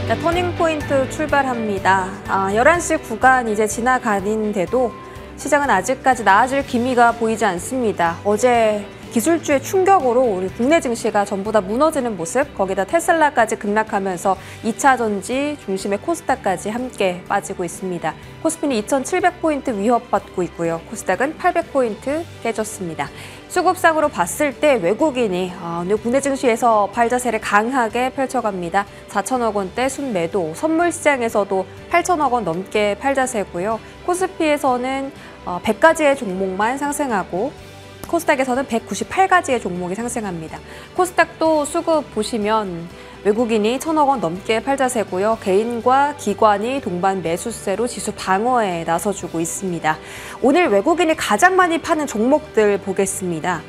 네, 터닝포인트 출발합니다. 11시 구간 이제 지나가는데도 시장은 아직까지 나아질 기미가 보이지 않습니다. 어제 기술주의 충격으로 우리 국내 증시가 전부 다 무너지는 모습, 거기다 테슬라까지 급락하면서 2차 전지 중심의 코스닥까지 함께 빠지고 있습니다. 코스피는 2,700포인트 위협받고 있고요. 코스닥은 800포인트 깨졌습니다. 수급상으로 봤을 때 외국인이 오늘 국내 증시에서 팔자세를 강하게 펼쳐갑니다. 4천억 원대 순매도, 선물 시장에서도 8천억 원 넘게 팔자세고요. 코스피에서는 100가지의 종목만 상승하고 코스닥에서는 198가지의 종목이 상승합니다. 코스닥도 수급 보시면 외국인이 1,000억 원 넘게 팔자세고요. 개인과 기관이 동반 매수세로 지수 방어에 나서주고 있습니다. 오늘 외국인이 가장 많이 파는 종목들 보겠습니다.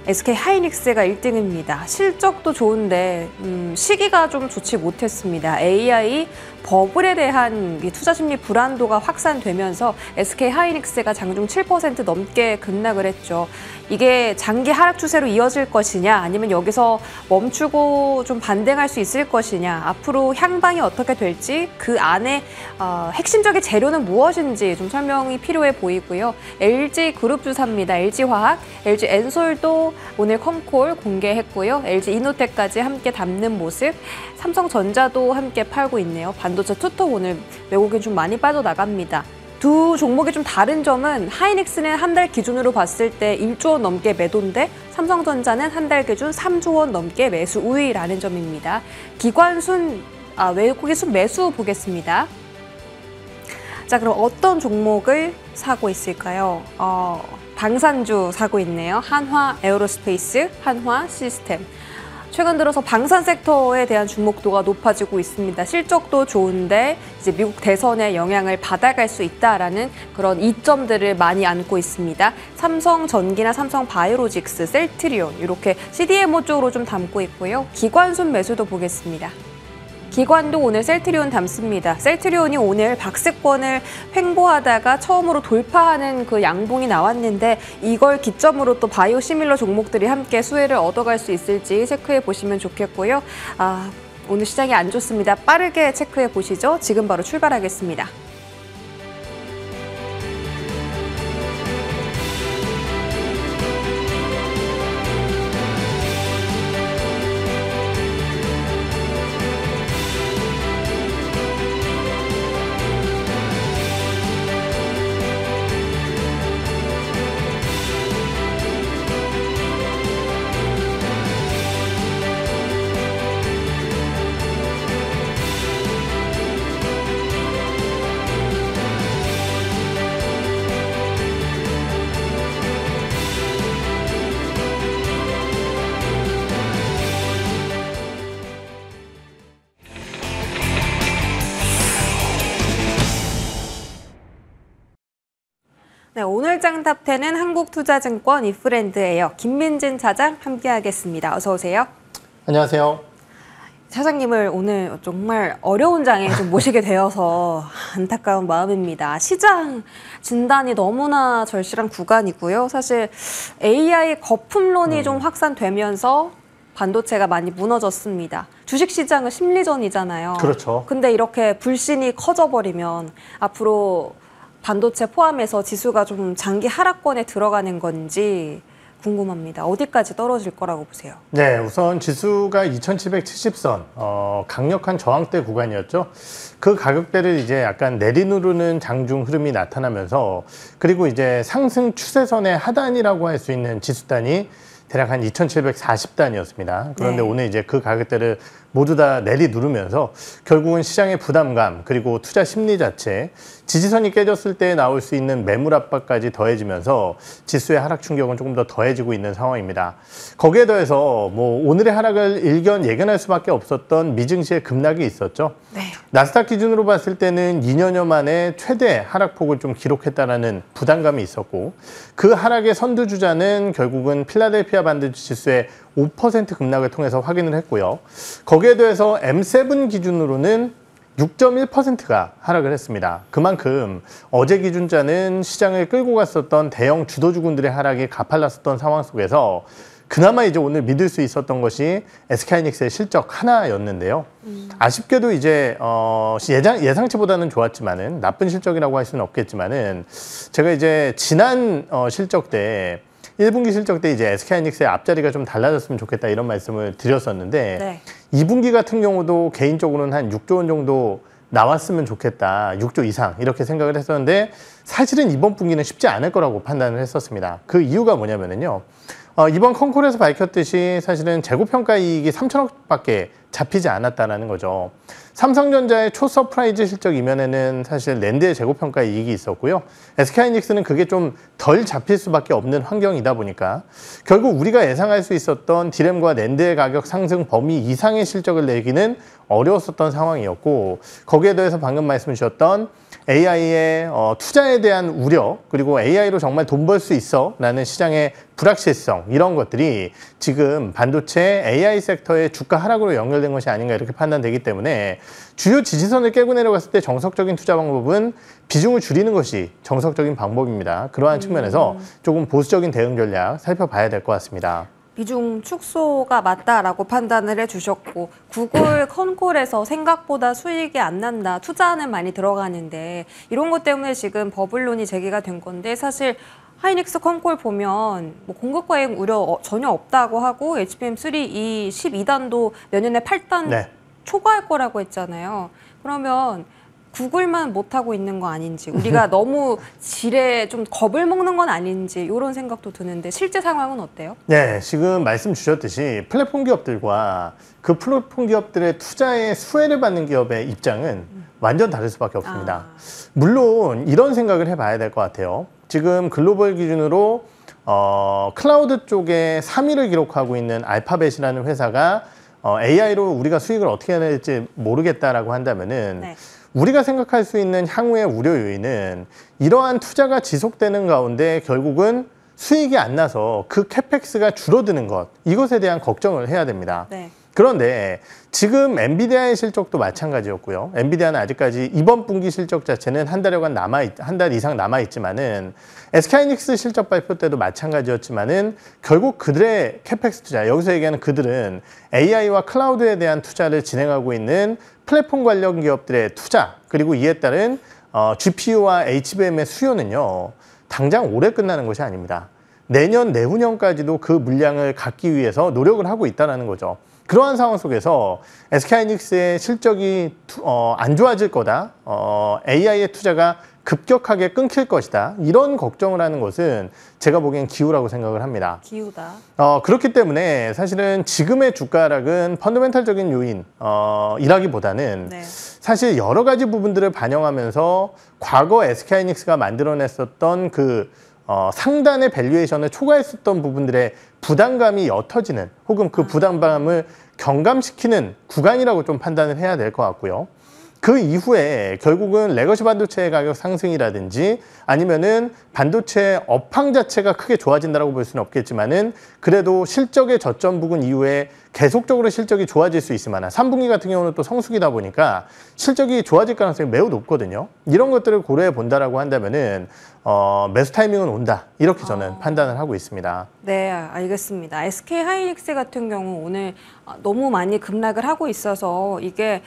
SK하이닉스가 1등입니다. 실적도 좋은데 시기가 좀 좋지 못했습니다. AI 버블에 대한 투자 심리 불안도가 확산되면서 SK하이닉스가 장중 7% 넘게 급락을 했죠. 이게 장기 하락 추세로 이어질 것이냐, 아니면 여기서 멈추고 좀 반등할 수 있을 것이냐, 앞으로 향방이 어떻게 될지, 그 안에 핵심적인 재료는 무엇인지 좀 설명이 필요해 보이고요. LG그룹주사입니다. LG화학, LG엔솔도 오늘 컴콜 공개했고요. LG이노텍까지 함께 담는 모습, 삼성전자도 함께 팔고 있네요. 반도체 투톱 오늘 외국인 좀 많이 빠져나갑니다. 두 종목이 좀 다른 점은 하이닉스는 한 달 기준으로 봤을 때 1조 원 넘게 매도인데 삼성전자는 한 달 기준 3조 원 넘게 매수 우위라는 점입니다. 외국인 순 매수 보겠습니다. 자, 그럼 어떤 종목을 사고 있을까요? 방산주 사고 있네요. 한화 에어로스페이스, 한화 시스템. 최근 들어서 방산 섹터에 대한 주목도가 높아지고 있습니다. 실적도 좋은데 이제 미국 대선의 영향을 받아갈 수 있다라는 그런 이점들을 많이 안고 있습니다. 삼성전기나 삼성바이오로직스, 셀트리온 이렇게 CDMO 쪽으로 좀 담고 있고요. 기관순 매수도 보겠습니다. 기관도 오늘 셀트리온 담습니다. 셀트리온이 오늘 박스권을 횡보하다가 처음으로 돌파하는 그 양봉이 나왔는데 이걸 기점으로 또 바이오 시밀러 종목들이 함께 수혜를 얻어갈 수 있을지 체크해 보시면 좋겠고요. 오늘 시장이 안 좋습니다. 빠르게 체크해 보시죠. 지금 바로 출발하겠습니다. 네, 오늘 장탑10은 한국투자증권 이프랜드예요. 김민진 차장 함께하겠습니다. 어서 오세요. 안녕하세요. 차장님을 오늘 정말 어려운 장에 좀 모시게 되어서 안타까운 마음입니다. 시장 진단이 너무나 절실한 구간이고요. 사실 AI 거품론이 좀 확산되면서 반도체가 많이 무너졌습니다. 주식시장은 심리전이잖아요. 그렇죠. 근데 이렇게 불신이 커져버리면 앞으로 반도체 포함해서 지수가 좀 장기 하락권에 들어가는 건지 궁금합니다. 어디까지 떨어질 거라고 보세요? 네, 우선 지수가 2770선, 강력한 저항대 구간이었죠. 그 가격대를 이제 약간 내리누르는 장중 흐름이 나타나면서, 그리고 이제 상승 추세선의 하단이라고 할 수 있는 지수단이 대략 한 2740단이었습니다. 그런데 오늘 이제 그 가격대를 모두 다 내리누르면서 결국은 시장의 부담감, 그리고 투자 심리 자체, 지지선이 깨졌을 때 나올 수 있는 매물 압박까지 더해지면서 지수의 하락 충격은 조금 더 더해지고 있는 상황입니다. 거기에 더해서 뭐 오늘의 하락을 예견할 수밖에 없었던 미증시의 급락이 있었죠. 네. 나스닥 기준으로 봤을 때는 2년여 만에 최대 하락폭을 좀 기록했다라는 부담감이 있었고, 그 하락의 선두주자는 결국은 필라델피아 반도체 지수의 5% 급락을 통해서 확인을 했고요. 거기에 더해서 M7 기준으로는 6.1%가 하락을 했습니다. 그만큼 어제 기준자는 시장을 끌고 갔었던 대형 주도주군들의 하락이 가팔랐었던 상황 속에서 그나마 이제 오늘 믿을 수 있었던 것이 SK하이닉스의 실적 하나였는데요. 아쉽게도 이제 예상치보다는 좋았지만은 나쁜 실적이라고 할 수는 없겠지만은 제가 이제 지난 실적 때 1분기 실적 때 이제 SK하이닉스의 앞자리가 좀 달라졌으면 좋겠다 이런 말씀을 드렸었는데 네. 2분기 같은 경우도 개인적으로는 한 6조 원 정도 나왔으면 좋겠다. 6조 이상 이렇게 생각을 했었는데 사실은 이번 분기는 쉽지 않을 거라고 판단을 했었습니다. 그 이유가 뭐냐면요. 이번 컨콜에서 밝혔듯이 사실은 재고평가 이익이 3천억밖에 잡히지 않았다는 거죠. 삼성전자의 초서프라이즈 실적 이면에는 사실 랜드의 재고평가 이익이 있었고요. SK하이닉스는 그게 좀 덜 잡힐 수밖에 없는 환경이다 보니까 결국 우리가 예상할 수 있었던 디램과 랜드의 가격 상승 범위 이상의 실적을 내기는 어려웠었던 상황이었고 거기에 더해서 방금 말씀 주셨던 AI의 투자에 대한 우려 그리고 AI로 정말 돈 벌 수 있어 라는 시장의 불확실성 이런 것들이 지금 반도체 AI 섹터의 주가 하락으로 연결된 것이 아닌가 이렇게 판단되기 때문에 주요 지지선을 깨고 내려갔을 때 정석적인 투자 방법은 비중을 줄이는 것이 정석적인 방법입니다. 그러한 측면에서 조금 보수적인 대응 전략 살펴봐야 될 것 같습니다. 비중 축소가 맞다라고 판단을 해주셨고 구글 컨콜에서 생각보다 수익이 안 난다. 투자는 많이 들어가는데 이런 것 때문에 지금 버블론이 제기가 된 건데 사실 하이닉스 컨콜 보면 뭐 공급 과잉 우려 전혀 없다고 하고 HBM3 이 12단도 내년에 8단 네. 초과할 거라고 했잖아요. 그러면 구글만 못하고 있는 거 아닌지 우리가 너무 질에 좀 겁을 먹는 건 아닌지 이런 생각도 드는데 실제 상황은 어때요? 네, 지금 말씀 주셨듯이 플랫폼 기업들과 그 플랫폼 기업들의 투자에 수혜를 받는 기업의 입장은 완전 다를 수밖에 없습니다. 물론 이런 생각을 해봐야 될 것 같아요. 지금 글로벌 기준으로 클라우드 쪽에 3위를 기록하고 있는 알파벳이라는 회사가 AI로 우리가 수익을 어떻게 해야 될지 모르겠다라고 한다면은 네. 우리가 생각할 수 있는 향후의 우려 요인은 이러한 투자가 지속되는 가운데 결국은 수익이 안 나서 그 캐펙스가 줄어드는 것 이것에 대한 걱정을 해야 됩니다. 네. 그런데 지금 엔비디아의 실적도 마찬가지였고요. 엔비디아는 아직까지 이번 분기 실적 자체는 한 달 이상 남아 있지만은 SK하이닉스 실적 발표 때도 마찬가지였지만은 결국 그들의 캐펙스 투자 여기서 얘기하는 그들은 AI와 클라우드에 대한 투자를 진행하고 있는 플랫폼 관련 기업들의 투자 그리고 이에 따른 GPU와 HBM의 수요는요 당장 올해 끝나는 것이 아닙니다. 내년 내후년까지도 그 물량을 갖기 위해서 노력을 하고 있다는 거죠. 그러한 상황 속에서 SK하이닉스의 실적이 안 좋아질 거다. AI의 투자가 급격하게 끊길 것이다. 이런 걱정을 하는 것은 제가 보기엔 기우라고 생각을 합니다. 기우다. 그렇기 때문에 사실은 지금의 주가 하락은 펀더멘탈적인 요인이라기보다는 네. 사실 여러 가지 부분들을 반영하면서 과거 SK하이닉스가 만들어냈었던 그 상단의 밸류에이션을 초과했었던 부분들의 부담감이 옅어지는 혹은 그 부담감을 경감시키는 구간이라고 좀 판단을 해야 될 것 같고요. 그 이후에 결국은 레거시 반도체의 가격 상승이라든지 아니면은 반도체 업황 자체가 크게 좋아진다고 볼 수는 없겠지만은 그래도 실적의 저점 부근 이후에 계속적으로 실적이 좋아질 수 있을 만한 3분기 같은 경우는 또 성수기다 보니까 실적이 좋아질 가능성이 매우 높거든요. 이런 것들을 고려해 본다라고 한다면은 매수 타이밍은 온다 이렇게 저는 판단을 하고 있습니다. 네, 알겠습니다. SK 하이닉스 같은 경우 오늘 너무 많이 급락을 하고 있어서 이게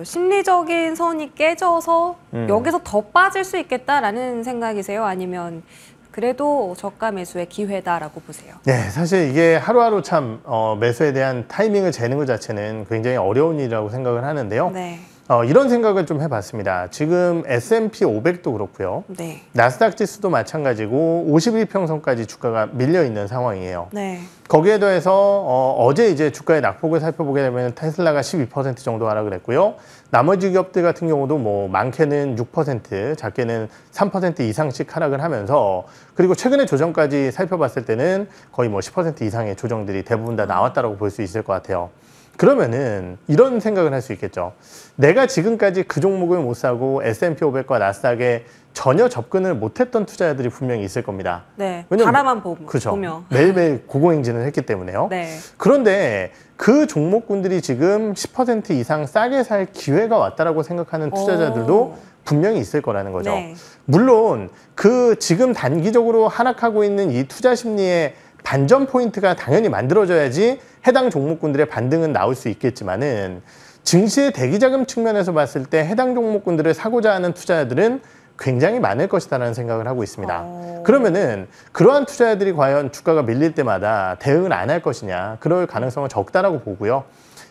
심리적인 선이 깨져서 여기서 더 빠질 수 있겠다라는 생각이세요? 아니면 그래도 저가 매수의 기회다라고 보세요? 네, 사실 이게 하루하루 참 매수에 대한 타이밍을 재는 것 자체는 굉장히 어려운 일이라고 생각을 하는데요. 네. 이런 생각을 좀 해봤습니다. 지금 S&P 500도 그렇고요. 네. 나스닥 지수도 마찬가지고 51평선까지 주가가 밀려 있는 상황이에요. 네. 거기에 더해서 어제 이제 주가의 낙폭을 살펴보게 되면 테슬라가 12% 정도 하락을 했고요. 나머지 기업들 같은 경우도 뭐 많게는 6%, 작게는 3% 이상씩 하락을 하면서 그리고 최근의 조정까지 살펴봤을 때는 거의 뭐 10% 이상의 조정들이 대부분 다 나왔다고 볼 수 있을 것 같아요. 그러면은 이런 생각을 할 수 있겠죠. 내가 지금까지 그 종목을 못 사고 S&P 500과 나스닥에 전혀 접근을 못했던 투자자들이 분명히 있을 겁니다. 네. 왜냐면, 바라만 그렇죠. 보며. 매일매일 고공행진을 했기 때문에요. 네. 그런데 그 종목군들이 지금 10% 이상 싸게 살 기회가 왔다라고 생각하는 투자자들도 분명히 있을 거라는 거죠. 네. 물론 그 지금 단기적으로 하락하고 있는 이 투자 심리의 반전 포인트가 당연히 만들어져야지 해당 종목군들의 반등은 나올 수 있겠지만은 증시의 대기자금 측면에서 봤을 때 해당 종목군들을 사고자 하는 투자자들은 굉장히 많을 것이다라는 생각을 하고 있습니다. 그러면은 그러한 투자자들이 과연 주가가 밀릴 때마다 대응을 안 할 것이냐, 그럴 가능성은 적다라고 보고요.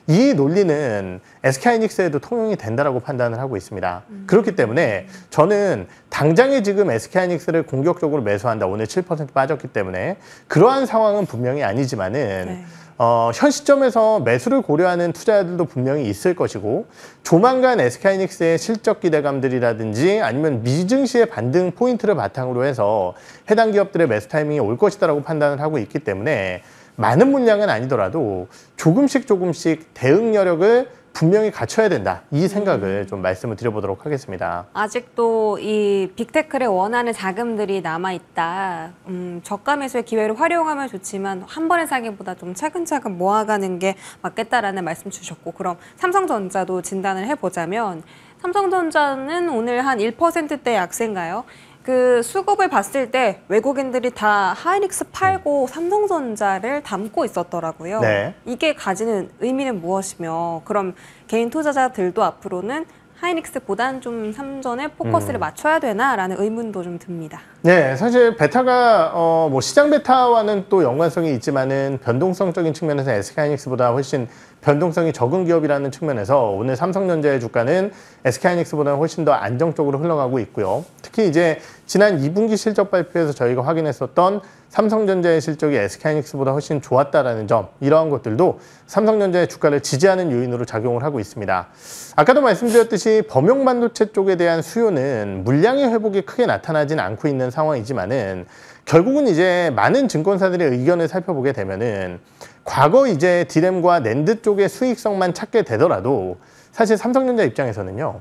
이 논리는 SK하이닉스에도 통용이 된다라고 판단을 하고 있습니다. 그렇기 때문에 저는 당장에 지금 SK하이닉스를 공격적으로 매수한다. 오늘 7% 빠졌기 때문에 그러한 상황은 분명히 아니지만은 네. 현 시점에서 매수를 고려하는 투자자들도 분명히 있을 것이고 조만간 SK하이닉스의 실적 기대감들이라든지 아니면 미증시의 반등 포인트를 바탕으로 해서 해당 기업들의 매수 타이밍이 올 것이다라고 판단을 하고 있기 때문에 많은 물량은 아니더라도 조금씩 대응 여력을 분명히 갖춰야 된다. 이 생각을 좀 말씀을 드려보도록 하겠습니다. 아직도 이 빅테크를 원하는 자금들이 남아있다. 저가 매수의 기회를 활용하면 좋지만 한 번에 사기보다 좀 차근차근 모아가는 게 맞겠다라는 말씀 주셨고, 그럼 삼성전자도 진단을 해보자면 삼성전자는 오늘 한 1%대 약세인가요? 그 수급을 봤을 때 외국인들이 다 하이닉스 팔고 삼성전자를 담고 있었더라고요. 네. 이게 가지는 의미는 무엇이며, 그럼 개인 투자자들도 앞으로는 하이닉스보단 좀 삼전에 포커스를 맞춰야 되나라는 의문도 좀 듭니다. 네, 사실 베타가 뭐 시장 베타와는 또 연관성이 있지만은 변동성적인 측면에서 SK하이닉스보다 훨씬 변동성이 적은 기업이라는 측면에서 오늘 삼성전자의 주가는 SK하이닉스보다는 훨씬 더 안정적으로 흘러가고 있고요. 특히 이제 지난 2분기 실적 발표에서 저희가 확인했었던 삼성전자의 실적이 SK하이닉스보다 훨씬 좋았다라는 점, 이러한 것들도 삼성전자의 주가를 지지하는 요인으로 작용을 하고 있습니다. 아까도 말씀드렸듯이 범용 반도체 쪽에 대한 수요는 물량의 회복이 크게 나타나진 않고 있는 상황이지만은 결국은 이제 많은 증권사들의 의견을 살펴보게 되면은 과거 이제 디램과 낸드 쪽의 수익성만 찾게 되더라도 사실 삼성전자 입장에서는요,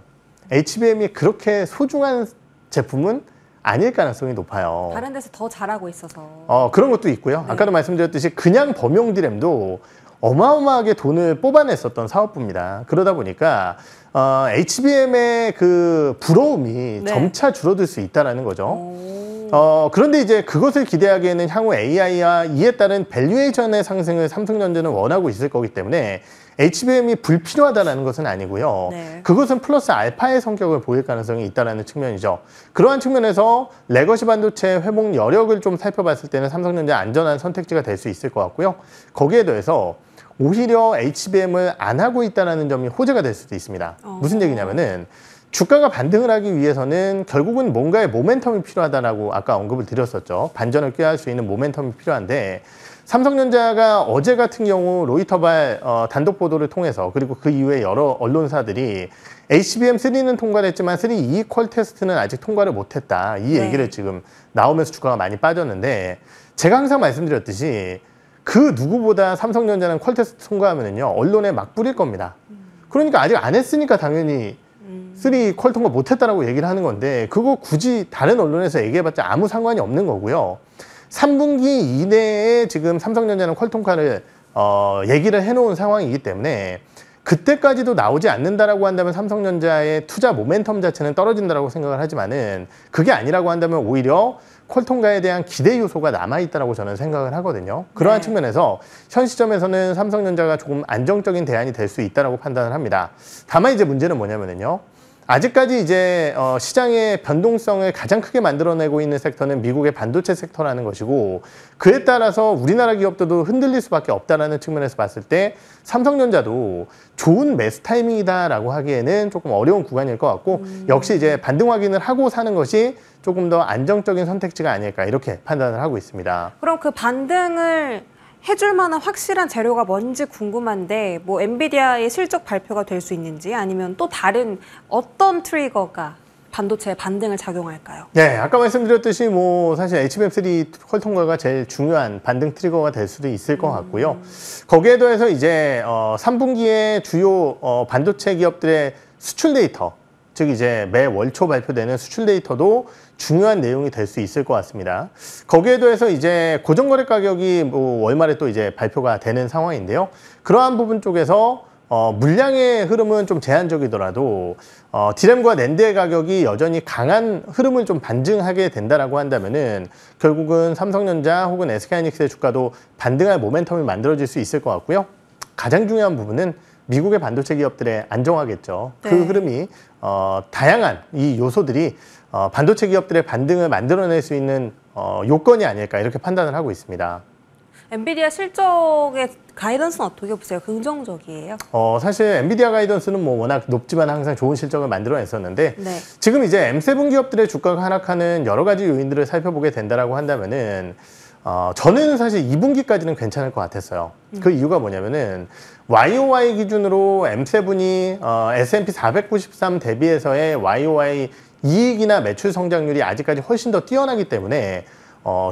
HBM이 그렇게 소중한 제품은 아닐 가능성이 높아요. 다른 데서 더 잘하고 있어서. 그런 것도 있고요. 네. 아까도 말씀드렸듯이 그냥 범용 디램도 어마어마하게 돈을 뽑아냈었던 사업부입니다. 그러다 보니까 HBM의 그 부러움이 네. 점차 줄어들 수 있다는 거죠. 오. 그런데 이제 그것을 기대하기에는 향후 AI와 이에 따른 밸류에이션의 상승을 삼성전자는 원하고 있을 거기 때문에 HBM이 불필요하다는 것은 아니고요. 네. 그것은 플러스 알파의 성격을 보일 가능성이 있다는 측면이죠. 그러한 측면에서 레거시 반도체 회복 여력을 좀 살펴봤을 때는 삼성전자 안전한 선택지가 될 수 있을 것 같고요. 거기에 더해서 오히려 HBM을 안 하고 있다는 점이 호재가 될 수도 있습니다. 무슨 얘기냐면은 주가가 반등을 하기 위해서는 결국은 뭔가의 모멘텀이 필요하다라고 아까 언급을 드렸었죠. 반전을 꾀할 수 있는 모멘텀이 필요한데 삼성전자가 어제 같은 경우 로이터발 단독 보도를 통해서 그리고 그 이후에 여러 언론사들이 HBM3는 통과를 했지만 3 이퀄 테스트는 아직 통과를 못했다. 이 얘기를 지금 나오면서 주가가 많이 빠졌는데 제가 항상 말씀드렸듯이 그 누구보다 삼성전자는 퀄 테스트 통과하면은요 언론에 막 뿌릴 겁니다. 그러니까 아직 안 했으니까 당연히 3 퀄 통과 못했다라고 얘기를 하는 건데 그거 굳이 다른 언론에서 얘기해봤자 아무 상관이 없는 거고요. 3분기 이내에 지금 삼성전자는 퀄 통과를 얘기를 해놓은 상황이기 때문에 그때까지도 나오지 않는다라고 한다면 삼성전자의 투자 모멘텀 자체는 떨어진다라고 생각을 하지만은 그게 아니라고 한다면 오히려 퀄 통과에 대한 기대 요소가 남아있다라고 저는 생각을 하거든요. 그러한 측면에서 현 시점에서는 삼성전자가 조금 안정적인 대안이 될 수 있다라고 판단을 합니다. 다만 이제 문제는 뭐냐면요. 아직까지 이제 시장의 변동성을 가장 크게 만들어내고 있는 섹터는 미국의 반도체 섹터라는 것이고 그에 따라서 우리나라 기업들도 흔들릴 수밖에 없다는 측면에서 봤을 때 삼성전자도 좋은 매수 타이밍이다라고 하기에는 조금 어려운 구간일 것 같고 역시 이제 반등 확인을 하고 사는 것이 조금 더 안정적인 선택지가 아닐까 이렇게 판단을 하고 있습니다. 그럼 그 반등을 해줄 만한 확실한 재료가 뭔지 궁금한데 뭐 엔비디아의 실적 발표가 될 수 있는지 아니면 또 다른 어떤 트리거가 반도체 반등을 작용할까요? 네, 아까 말씀드렸듯이 뭐 사실 HBM3 퀄 통과가 제일 중요한 반등 트리거가 될 수도 있을 것 같고요. 거기에 더해서 이제 3분기에 주요 반도체 기업들의 수출 데이터, 즉 이제 매 월초 발표되는 수출 데이터도 중요한 내용이 될 수 있을 것 같습니다. 거기에 더해서 이제 고정거래 가격이 뭐 월말에 또 이제 발표가 되는 상황인데요. 그러한 부분 쪽에서 물량의 흐름은 좀 제한적이더라도 디램과 낸드의 가격이 여전히 강한 흐름을 좀 반증하게 된다라고 한다면은 결국은 삼성전자 혹은 SK하이닉스의 주가도 반등할 모멘텀이 만들어질 수 있을 것 같고요. 가장 중요한 부분은 미국의 반도체 기업들의 안정화겠죠. 네. 그 흐름이 다양한 이 요소들이 반도체 기업들의 반등을 만들어낼 수 있는 요건이 아닐까 이렇게 판단을 하고 있습니다. 엔비디아 실적의 가이던스는 어떻게 보세요? 긍정적이에요? 사실 엔비디아 가이던스는 뭐 워낙 높지만 항상 좋은 실적을 만들어냈었는데 네. 지금 이제 M7 기업들의 주가가 하락하는 여러 가지 요인들을 살펴보게 된다라고 한다면은 저는 사실 2분기까지는 괜찮을 것 같았어요. 그 이유가 뭐냐면은 YOY 기준으로 M7이 S&P 493 대비해서의 YOY 이익이나 매출 성장률이 아직까지 훨씬 더 뛰어나기 때문에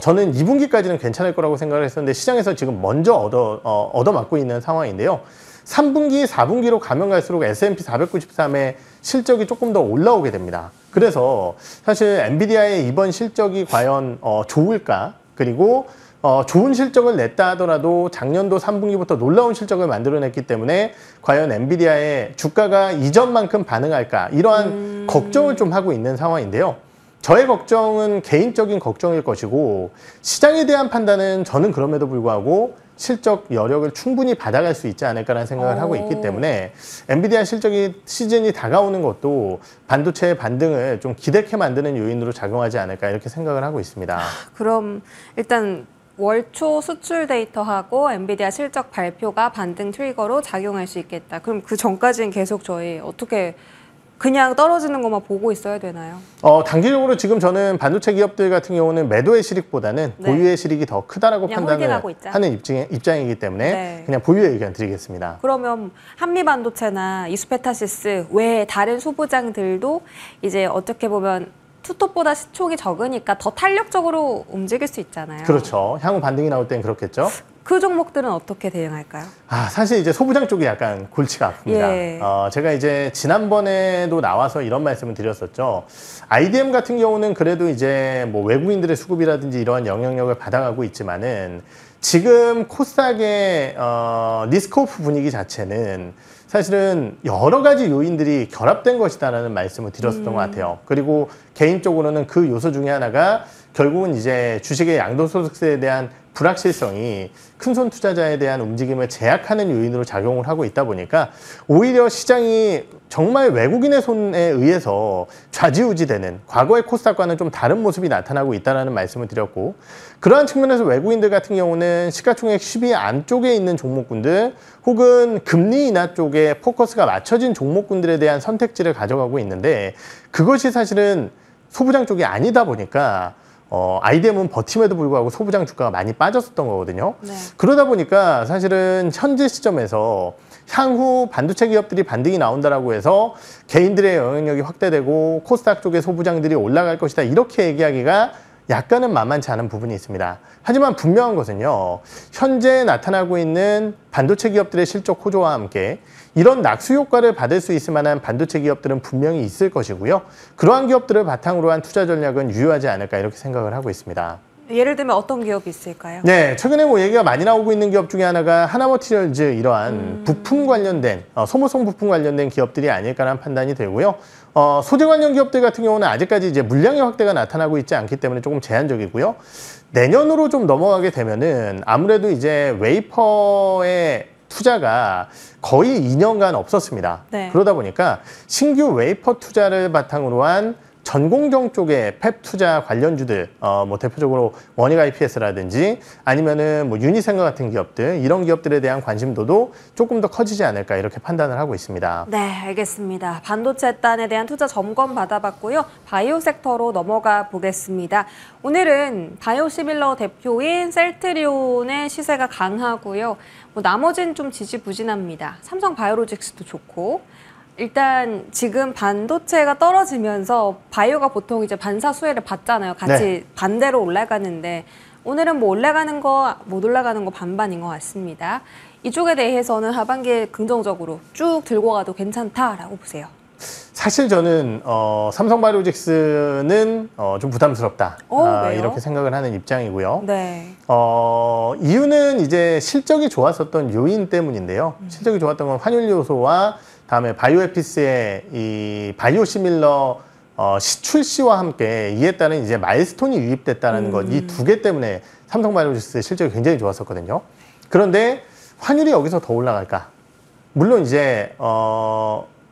저는 2분기까지는 괜찮을 거라고 생각을 했었는데 시장에서 지금 먼저 얻어맞고 있는 상황인데요. 3분기, 4분기로 가면 갈수록 S&P 493의 실적이 조금 더 올라오게 됩니다. 그래서 사실 엔비디아의 이번 실적이 과연 좋을까? 그리고 좋은 실적을 냈다 하더라도 작년도 3분기부터 놀라운 실적을 만들어냈기 때문에 과연 엔비디아의 주가가 이전만큼 반응할까? 이러한 걱정을 좀 하고 있는 상황인데요. 저의 걱정은 개인적인 걱정일 것이고 시장에 대한 판단은 저는 그럼에도 불구하고 실적 여력을 충분히 받아갈 수 있지 않을까라는 생각을 하고 있기 때문에 엔비디아 실적이 시즌이 다가오는 것도 반도체의 반등을 좀 기대케 만드는 요인으로 작용하지 않을까 이렇게 생각을 하고 있습니다. 그럼 일단 월초 수출 데이터하고 엔비디아 실적 발표가 반등 트리거로 작용할 수 있겠다. 그럼 그 전까지는 계속 저희 어떻게 그냥 떨어지는 것만 보고 있어야 되나요? 단기적으로 지금 저는 반도체 기업들 같은 경우는 매도의 실익보다는 네. 보유의 실익이 더 크다라고 그냥 판단을 홀딩하고 있자. 하는 입장이기 때문에 네. 그냥 보유의 의견 드리겠습니다. 그러면 한미반도체나 이수페타시스 외에 다른 소부장들도 이제 어떻게 보면 투톱보다 시총이 적으니까 더 탄력적으로 움직일 수 있잖아요. 그렇죠. 향후 반등이 나올 땐 그렇겠죠. 그 종목들은 어떻게 대응할까요? 사실 이제 소부장 쪽이 약간 골치가 아픕니다. 예. 제가 이제 지난번에도 나와서 이런 말씀을 드렸었죠. IDM 같은 경우는 그래도 이제 뭐 외국인들의 수급이라든지 이러한 영향력을 받아가고 있지만은 지금 코스닥의 리스크오프 분위기 자체는 사실은 여러 가지 요인들이 결합된 것이다라는 말씀을 드렸었던 것 같아요. 그리고 개인적으로는 그 요소 중에 하나가 결국은 이제 주식의 양도소득세에 대한 불확실성이 큰손 투자자에 대한 움직임을 제약하는 요인으로 작용을 하고 있다 보니까 오히려 시장이 정말 외국인의 손에 의해서 좌지우지되는 과거의 코스닥과는 좀 다른 모습이 나타나고 있다는 말씀을 드렸고 그러한 측면에서 외국인들 같은 경우는 시가총액 10위 안쪽에 있는 종목군들 혹은 금리 인하 쪽에 포커스가 맞춰진 종목군들에 대한 선택지를 가져가고 있는데 그것이 사실은 소부장 쪽이 아니다 보니까 IDM은 버팀에도 불구하고 소부장 주가가 많이 빠졌었던 거거든요. 네. 그러다 보니까 사실은 현재 시점에서 향후 반도체 기업들이 반등이 나온다라고 해서 개인들의 영향력이 확대되고 코스닥 쪽의 소부장들이 올라갈 것이다 이렇게 얘기하기가 약간은 만만치 않은 부분이 있습니다. 하지만 분명한 것은요. 현재 나타나고 있는 반도체 기업들의 실적 호조와 함께 이런 낙수 효과를 받을 수 있을 만한 반도체 기업들은 분명히 있을 것이고요. 그러한 기업들을 바탕으로 한 투자 전략은 유효하지 않을까 이렇게 생각을 하고 있습니다. 예를 들면 어떤 기업이 있을까요? 네, 최근에 뭐 얘기가 많이 나오고 있는 기업 중에 하나가 하나머티리얼즈 이러한 부품 관련된 소모성 부품 관련된 기업들이 아닐까라는 판단이 되고요. 소재 관련 기업들 같은 경우는 아직까지 이제 물량의 확대가 나타나고 있지 않기 때문에 조금 제한적이고요. 내년으로 좀 넘어가게 되면은 아무래도 이제 웨이퍼의 투자가 거의 2년간 없었습니다. 네. 그러다 보니까 신규 웨이퍼 투자를 바탕으로 한 전공정 쪽의 팹 투자 관련주들, 뭐 대표적으로 원익 IPS라든지 아니면은 뭐 유니생거 같은 기업들, 이런 기업들에 대한 관심도도 조금 더 커지지 않을까 이렇게 판단을 하고 있습니다. 네, 알겠습니다. 반도체 단에 대한 투자 점검 받아봤고요. 바이오 섹터로 넘어가 보겠습니다. 오늘은 바이오시밀러 대표인 셀트리온의 시세가 강하고요. 뭐 나머지는 좀 지지부진합니다. 삼성 바이오로직스도 좋고. 일단 지금 반도체가 떨어지면서 바이오가 보통 이제 반사 수혜를 받잖아요. 같이 네. 반대로 올라가는데 오늘은 뭐 올라가는 거, 못 올라가는 거 반반인 것 같습니다. 이쪽에 대해서는 하반기에 긍정적으로 쭉 들고 가도 괜찮다라고 보세요. 사실 저는 삼성바이오로직스는 좀 부담스럽다. 왜요? 이렇게 생각을 하는 입장이고요. 네. 이유는 이제 실적이 좋았었던 요인 때문인데요. 실적이 좋았던 건 환율 요소와 다음에 바이오에피스의 이 바이오시밀러 출시와 함께 이에 따른 이제 마일스톤이 유입됐다는 것, 이 두 개 때문에 삼성바이오로직스 실적이 굉장히 좋았었거든요. 그런데 환율이 여기서 더 올라갈까? 물론 이제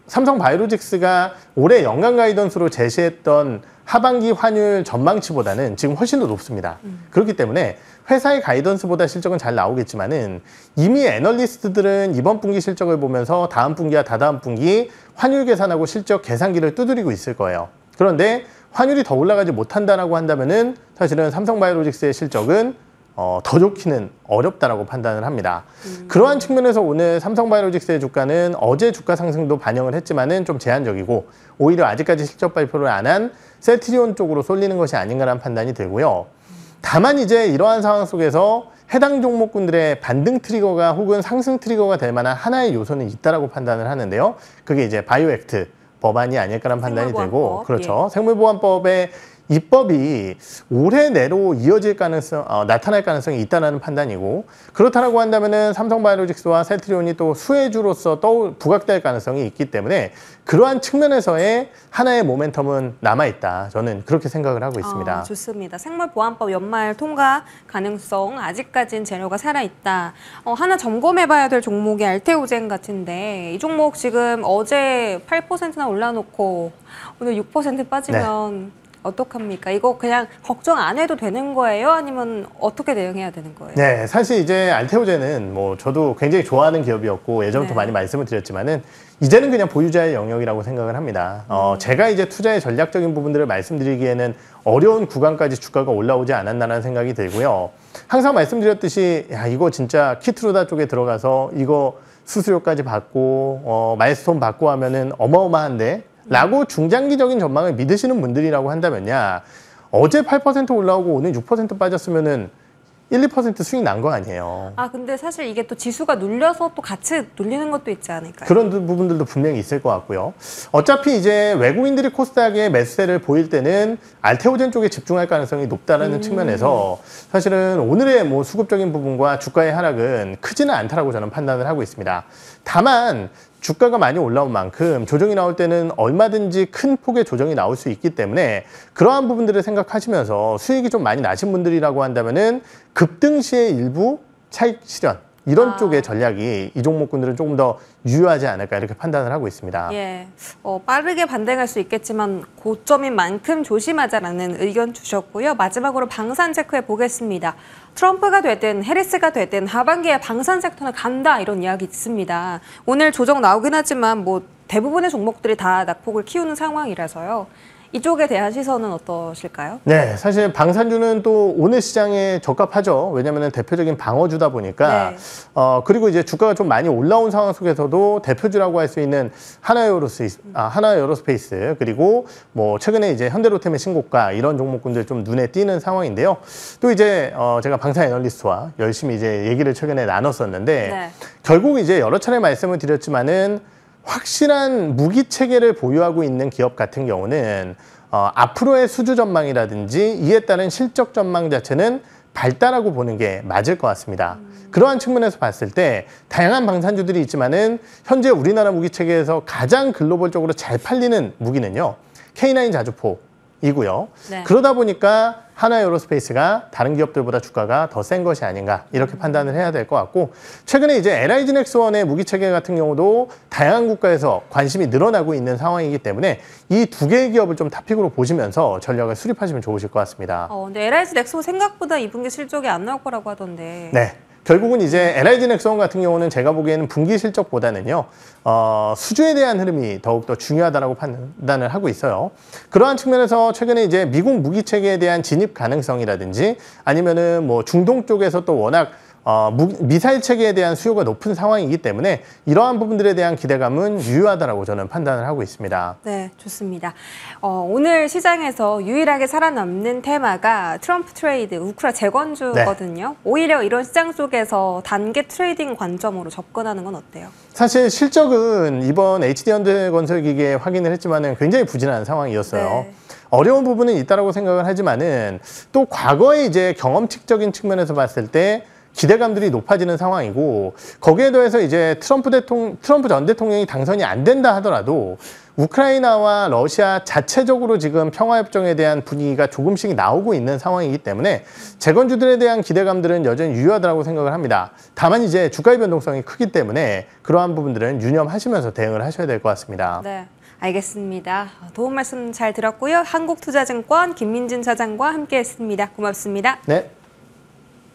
삼성바이오로직스가 올해 연간 가이던스로 제시했던 하반기 환율 전망치보다는 지금 훨씬 더 높습니다. 그렇기 때문에 회사의 가이던스보다 실적은 잘 나오겠지만은 이미 애널리스트들은 이번 분기 실적을 보면서 다음 분기와 다다음 분기 환율 계산하고 실적 계산기를 두드리고 있을 거예요. 그런데 환율이 더 올라가지 못한다라고 한다면은 사실은 삼성바이오로직스의 실적은 더 좋기는 어렵다라고 판단을 합니다. 그러한 측면에서 오늘 삼성바이오로직스의 주가는 어제 주가 상승도 반영을 했지만은 좀 제한적이고 오히려 아직까지 실적 발표를 안 한 셀트리온 쪽으로 쏠리는 것이 아닌가라는 판단이 들고요. 다만 이제 이러한 상황 속에서 해당 종목군들의 반등 트리거가 혹은 상승 트리거가 될 만한 하나의 요소는 있다라고 판단을 하는데요. 그게 이제 바이오액트 법안이 아닐까라는 판단이 들고, 그렇죠. 예. 생물보안법의 입법이 올해 내로 이어질 가능성, 나타날 가능성이 있다는 판단이고, 그렇다라고 한다면은 삼성바이오로직스와 셀트리온이 또 수혜주로서 부각될 가능성이 있기 때문에 그러한 측면에서의 하나의 모멘텀은 남아있다. 저는 그렇게 생각을 하고 있습니다. 좋습니다. 생물보안법 연말 통과 가능성 아직까지는 재료가 살아있다. 하나 점검해봐야 될 종목이 알테오젠 같은데 이 종목 지금 어제 8%나 올라놓고 오늘 6% 빠지면 네. 어떡합니까? 이거 그냥 걱정 안 해도 되는 거예요? 아니면 어떻게 대응해야 되는 거예요? 네, 사실 이제 알테오젠은 뭐 저도 굉장히 좋아하는 기업이었고 예전부터 많이 말씀을 드렸지만은 이제는 그냥 보유자의 영역이라고 생각을 합니다. 제가 이제 투자의 전략적인 부분들을 말씀드리기에는 어려운 구간까지 주가가 올라오지 않았나라는 생각이 들고요. 항상 말씀드렸듯이 야, 이거 진짜 키트루다 쪽에 들어가서 이거 수수료까지 받고 마일스톤 받고 하면은 어마어마한데 라고 중장기적인 전망을 믿으시는 분들이라고 한다면야 어제 8% 올라오고 오늘 6% 빠졌으면은 1, 2% 수익 난 거 아니에요. 근데 사실 이게 또 지수가 눌려서 또 같이 눌리는 것도 있지 않을까요? 그런 부분들도 분명히 있을 것 같고요. 어차피 이제 외국인들이 코스닥에 매수세를 보일 때는 알테오젠 쪽에 집중할 가능성이 높다는 측면에서 사실은 오늘의 뭐 수급적인 부분과 주가의 하락은 크지는 않다라고 저는 판단을 하고 있습니다. 다만 주가가 많이 올라온 만큼 조정이 나올 때는 얼마든지 큰 폭의 조정이 나올 수 있기 때문에 그러한 부분들을 생각하시면서 수익이 좀 많이 나신 분들이라고 한다면은 급등 시의 일부 차익 실현 이런 쪽의 전략이 이 종목군들은 조금 더 유효하지 않을까 이렇게 판단을 하고 있습니다. 예, 빠르게 반등할 수 있겠지만 고점인 만큼 조심하자라는 의견 주셨고요. 마지막으로 방산 체크해 보겠습니다. 트럼프가 되든 해리스가 되든 하반기에 방산 섹터는 간다 이런 이야기 있습니다. 오늘 조정 나오긴 하지만 뭐 대부분의 종목들이 다 낙폭을 키우는 상황이라서요. 이쪽에 대한 시선은 어떠실까요? 네, 사실 방산주는 또 오늘 시장에 적합하죠. 왜냐하면 대표적인 방어주다 보니까 그리고 이제 주가가 좀 많이 올라온 상황 속에서도 대표주라고 할 수 있는 하나에어로스페이스 그리고 뭐 최근에 이제 현대로템의 신고가 이런 종목군들 좀 눈에 띄는 상황인데요. 또 이제 제가 방산 애널리스트와 열심히 이제 얘기를 최근에 나눴었는데 결국 이제 여러 차례 말씀을 드렸지만은 확실한 무기 체계를 보유하고 있는 기업 같은 경우는 앞으로의 수주 전망이라든지 이에 따른 실적 전망 자체는 밝다라고 보는 게 맞을 것 같습니다. 그러한 측면에서 봤을 때 다양한 방산주들이 있지만은 현재 우리나라 무기 체계에서 가장 글로벌적으로 잘 팔리는 무기는요. K9 자주포이고요. 그러다 보니까 하나에어로스페이스가 다른 기업들보다 주가가 더 센 것이 아닌가 이렇게 판단을 해야 될 것 같고 최근에 이제 LIG 넥스원의 무기체계 같은 경우도 다양한 국가에서 관심이 늘어나고 있는 상황이기 때문에 이 두 개의 기업을 좀 탑픽으로 보시면서 전략을 수립하시면 좋으실 것 같습니다. 근데 LIG 넥스원 생각보다 2분기 실적이 안 나올 거라고 하던데. 네. 결국은 이제 LIG 넥스원 같은 경우는 제가 보기에는 분기 실적보다는요, 수주에 대한 흐름이 더욱더 중요하다고 판단을 하고 있어요. 그러한 측면에서 최근에 이제 미국 무기 체계에 대한 진입 가능성이라든지 아니면은 뭐 중동 쪽에서 또 워낙 미사일 체계에 대한 수요가 높은 상황이기 때문에 이러한 부분들에 대한 기대감은 유효하다라고 저는 판단을 하고 있습니다. 네, 좋습니다. 오늘 시장에서 유일하게 살아남는 테마가 트럼프 트레이드, 우크라 재건주거든요. 네. 오히려 이런 시장 속에서 단기 트레이딩 관점으로 접근하는 건 어때요? 사실 실적은 이번 HD현대건설기기에 확인을 했지만은 굉장히 부진한 상황이었어요. 네. 어려운 부분은 있다라고 생각을 하지만은 또 과거에 이제 경험칙적인 측면에서 봤을 때 기대감들이 높아지는 상황이고 거기에 더해서 이제 트럼프 전 대통령이 당선이 안 된다 하더라도 우크라이나와 러시아 자체적으로 지금 평화협정에 대한 분위기가 조금씩 나오고 있는 상황이기 때문에 재건주들에 대한 기대감들은 여전히 유효하다고 생각을 합니다. 다만 이제 주가의 변동성이 크기 때문에 그러한 부분들은 유념하시면서 대응을 하셔야 될 것 같습니다. 네. 알겠습니다. 도움 말씀 잘 들었고요. 한국투자증권 김민진 차장과 함께했습니다. 고맙습니다. 네.